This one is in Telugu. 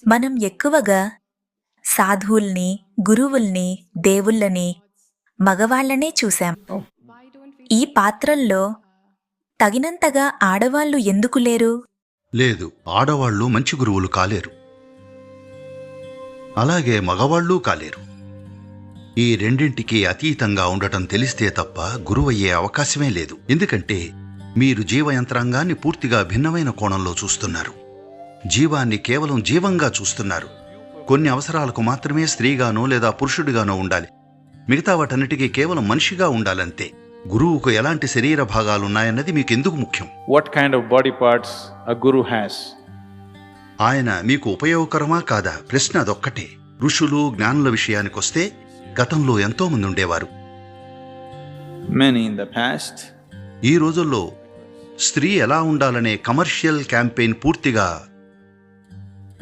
మనం ఎక్కువగా సాధువుల్ని, గురువుల్ని, దేవుళ్ళని, మగవాళ్లనే చూశాం. Oh, ఈ పాత్రల్లో తగినంతగా ఆడవాళ్లు ఎందుకు లేరు? లేదు, ఆడవాళ్లు మంచి గురువులు కాలేరు, అలాగే మగవాళ్ళూ కాలేరు. ఈ రెండింటికి అతీతంగా ఉండటం తెలిస్తే తప్ప గురువయ్యే అవకాశమే లేదు. ఎందుకంటే మీరు జీవయంత్రాంగాన్ని పూర్తిగా భిన్నమైన కోణంలో చూస్తున్నారు. జీవాన్ని కేవలం జీవంగా చూస్తున్నారు. కొన్ని అవసరాలకు మాత్రమే స్త్రీగానో లేదా పురుషుడిగానో ఉండాలి, మిగతా వాటన్నిటికీ కేవలం మనిషిగా ఉండాలంతే. గురువుకు ఎలాంటి శరీర భాగాలున్నాయన్నది మీకెందుకు ముఖ్యం? what kind of body parts a guru has? ఆయన మీకు ఉపయోగకరమా కాదా? ప్రశ్న అదొక్కటే. ఋషులు, జ్ఞానుల విషయానికొస్తే గతంలో ఎంతో మంది ఉండేవారు. Many in the past. ఈ రోజుల్లో స్త్రీ ఎలా ఉండాలనే కమర్షియల్ క్యాంపెయిన్ పూర్తిగా